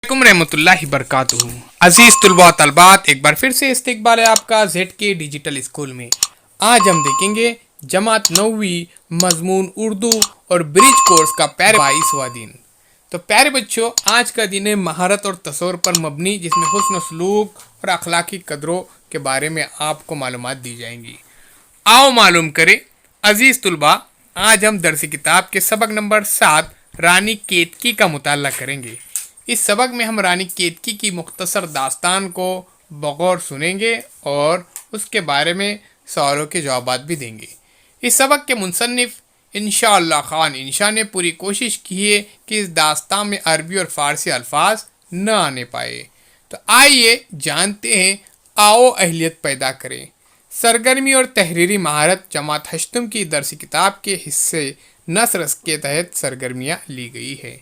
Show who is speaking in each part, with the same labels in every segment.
Speaker 1: रहमतुल्लाहि बरकातुहू। अजीज तुलबा तलबात, एक बार फिर से इस्तकबाल है आपका जेड के डिजिटल स्कूल में। आज हम देखेंगे जमात नौवीं मजमून उर्दू और ब्रिज कोर्स का प्यारे 22वां दिन। तो प्यारे बच्चों, आज का दिन है महारत और तसव्वुर पर मबनी, जिसमें हुस्न सलूक और अखलाकी कदरों के बारे में आपको मालूमात दी जाएंगी। आओ मालूम करें अजीज तुलबा, आज हम दरसी किताब के सबक नंबर 7 रानी केतकी का मुताला करेंगे। इस सबक में हम रानी केतकी की मुख्तसर दास्तान को बगौर सुनेंगे और उसके बारे में सवालों के जवाब भी देंगे। इस सबक के मुसन्निफ इंशाअल्लाह खान इंशा ने पूरी कोशिश की है कि इस दास्तान में अरबी और फ़ारसी अल्फाज न आने पाए। तो आइए जानते हैं, आओ अहलियत पैदा करें। सरगर्मी और तहरीरी महारत जमात हश्तम की दरसी किताब के हिस्से नसर के तहत सरगर्मियाँ ली गई है।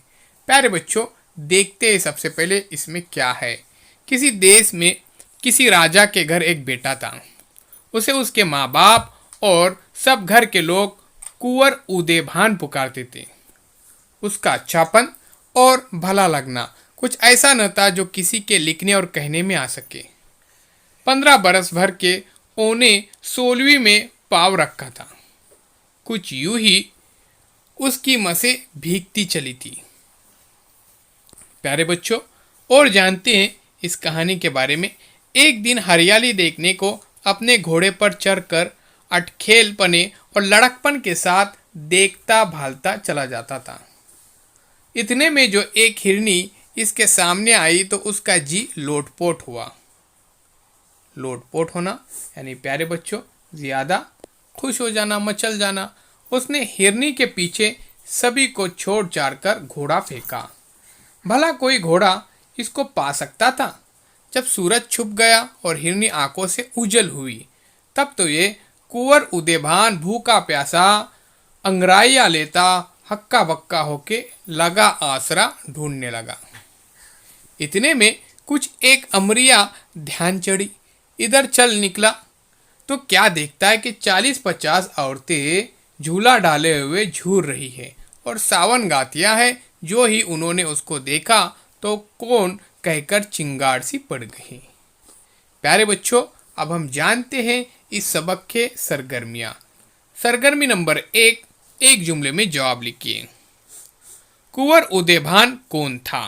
Speaker 1: प्यारे बच्चों, देखते हैं सबसे पहले इसमें क्या है। किसी देश में किसी राजा के घर एक बेटा था। उसे उसके माँ बाप और सब घर के लोग कुंवर उदेभान पुकारते थे। उसका अच्छापन और भला लगना कुछ ऐसा न था जो किसी के लिखने और कहने में आ सके। 15 बरस भर के ओने 16वीं में पाव रखा था। कुछ यूं ही उसकी मसें भीगती चली थी। प्यारे बच्चों, और जानते हैं इस कहानी के बारे में। एक दिन हरियाली देखने को अपने घोड़े पर चढ़कर अटखेलपने और लड़कपन के साथ देखता भालता चला जाता था। इतने में जो एक हिरनी इसके सामने आई तो उसका जी लोटपोट हुआ। लोटपोट होना यानी प्यारे बच्चों ज़्यादा खुश हो जाना, मचल जाना। उसने हिरनी के पीछे सभी को छोड़ छाड़ कर घोड़ा फेंका। भला कोई घोड़ा इसको पा सकता था? जब सूरज छुप गया और हिरनी आंखों से उजल हुई, तब तो ये कुंवर उदेभान भूखा प्यासा अंगराइया लेता हक्का बक्का होके लगा आसरा ढूंढने लगा। इतने में कुछ एक अमरिया ध्यान चढ़ी, इधर चल निकला तो क्या देखता है कि 40-50 औरतें झूला डाले हुए झूर रही है और सावन गातियां है। जो ही उन्होंने उसको देखा तो कौन कहकर चिंगार सी पड़ गई। प्यारे बच्चों, अब हम जानते हैं इस सबक के सरगर्मियाँ। सरगर्मी नंबर 1, एक जुमले में जवाब लिखिए। कुंवर उदेभान कौन था?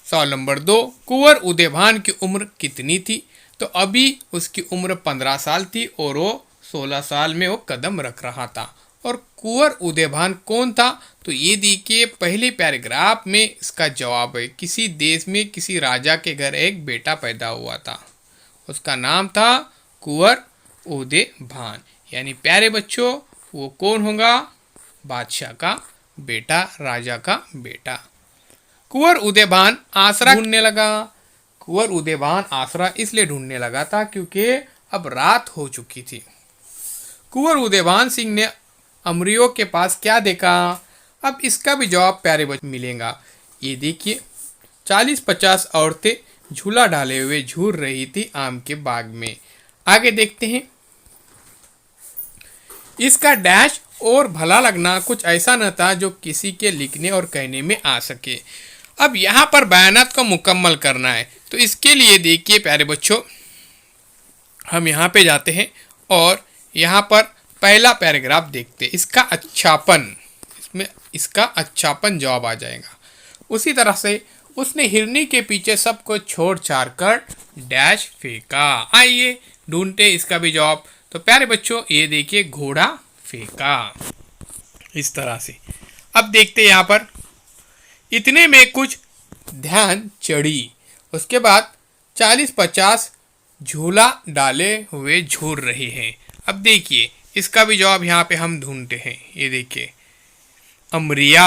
Speaker 1: सवाल नंबर 2, कुंवर उदेभान की उम्र कितनी थी? तो अभी उसकी उम्र 15 साल थी और वो 16 साल में वो कदम रख रहा था। और कुंवर उदेभान कौन था? तो ये देखिए पहले पैराग्राफ में इसका जवाब है। किसी देश में किसी राजा के घर एक बेटा पैदा हुआ था। उसका नाम था कुंवर उदेभान। यानी प्यारे बच्चों, वो कौन होगा? बादशाह का बेटा, राजा का बेटा। कुंवर उदेभान आसरा ढूंढने लगा। कुंवर उदेभान आसरा इसलिए ढूंढने लगा था क्योंकि अब रात हो चुकी थी। कुंवर उदेभान सिंह ने अमरियों के पास क्या देखा? अब इसका भी जवाब प्यारे बच्चों मिलेगा। ये देखिए 40-50 औरतें झूला डाले हुए झूर रही थी आम के बाग में। आगे देखते हैं। इसका डैश और भला लगना कुछ ऐसा न था जो किसी के लिखने और कहने में आ सके। अब यहाँ पर बयानात को मुकम्मल करना है, तो इसके लिए देखिए प्यारे बच्चों, हम यहाँ पे जाते हैं और यहाँ पर पहला पैराग्राफ देखते हैं। इसका अच्छापन, इसमें इसका अच्छापन जवाब आ जाएगा। उसी तरह से उसने हिरनी के पीछे सबको छोड़ छाड़ कर डैश फेंका। आइए ढूंढते इसका भी जवाब। तो प्यारे बच्चों, ये देखिए घोड़ा फेंका, इस तरह से। अब देखते यहाँ पर। इतने में कुछ ध्यान चढ़ी। उसके बाद 40-50 झूला डाले हुए झूर रहे हैं। अब देखिए इसका भी जवाब यहाँ पे हम ढूंढते हैं। ये देखिए अमरिया।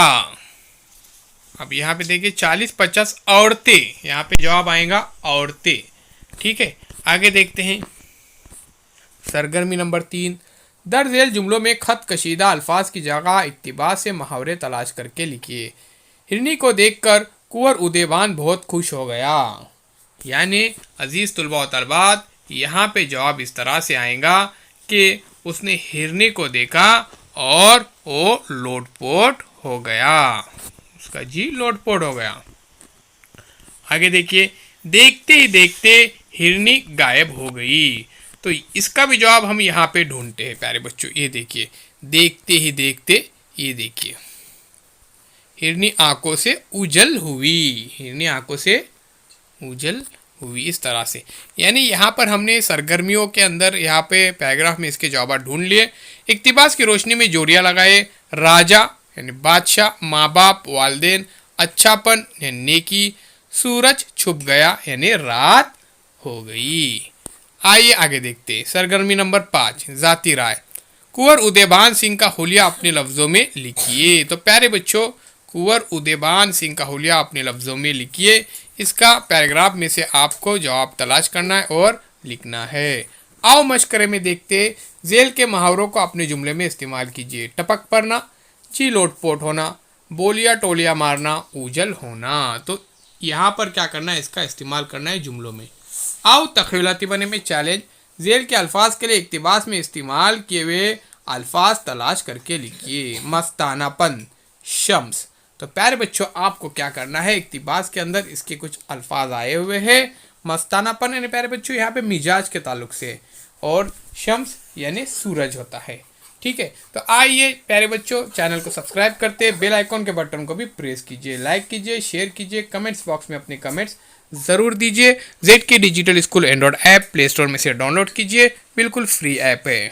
Speaker 1: अब यहाँ पे देखिए 40-50 औरतें, यहाँ पे जवाब आएगा औरतें। ठीक है, आगे देखते हैं। सरगर्मी नंबर 3, दर्ज झेल जुमलों में खत कशीदा अल्फाज की जगह इत्तिबा से मुहावरे तलाश करके लिखिए। हिरनी को देखकर कुंवर उदेभान बहुत खुश हो गया। यानी अजीज तुलबा तलबात, यहाँ पे जवाब इस तरह से आएगा कि उसने हिरनी को देखा और वो लोटपोट हो गया। उसका जी लोटपोट हो गया। आगे देखिए, देखते ही देखते हिरनी गायब हो गई। तो इसका भी जवाब हम यहाँ पे ढूंढते हैं प्यारे बच्चों। ये देखिए, देखते ही देखते, ये देखिए, हिरनी आंखों से उजल हुई, हिरनी आंखों से उजल हुई, इस तरह से। यानी यहाँ पर हमने सरगर्मियों के अंदर यहाँ पे पैराग्राफ में इसके जवाब ढूंढ लिए। इक्तिबास की रोशनी में जोड़ियाँ लगाए, राजा यानी बादशाह, माँ बाप, वालदेन, अच्छापन यानी नेकी, सूरज छुप गया यानी रात हो गई। आइए आगे देखते हैं। सरगर्मी नंबर 5, जाति राय। कुंवर उदयभान सिंह का हुलिया अपने लफ्जों में लिखिए। तो प्यारे बच्चों, कुंवर उदयभान सिंह का हुलिया अपने लफ्जों में लिखिए। इसका पैराग्राफ में से आपको जवाब तलाश करना है और लिखना है। आओ मशकरे में देखते। जेल के मुहावरों को अपने जुमले में इस्तेमाल कीजिए। टपक पड़ना, जी लोटपोट होना, बोलिया टोलिया मारना, उजल होना। तो यहाँ पर क्या करना है, इसका इस्तेमाल करना है जुमलों में। आओ तखयलाती बने में चैलेंज। जेल के अल्फाज के लिए इक्तिबास में इस्तेमाल किए हुए अल्फाज तलाश करके लिखिए। मस्तानापन, शम्स। तो प्यारे बच्चों, आपको क्या करना है, इक्तिबास के अंदर इसके कुछ अल्फाज आए हुए हैं। मस्तानापन यानी प्यारे बच्चों यहाँ पे मिजाज के ताल्लुक से, और शम्स यानी सूरज होता है। ठीक है, तो आइए प्यारे बच्चों, चैनल को सब्सक्राइब करते, बेल आइकॉन के बटन को भी प्रेस कीजिए, लाइक कीजिए, शेयर कीजिए, कमेंट्स बॉक्स में अपने कमेंट्स ज़रूर दीजिए। जेड के digital school Android app play store में से डाउनलोड कीजिए, बिल्कुल फ्री ऐप है।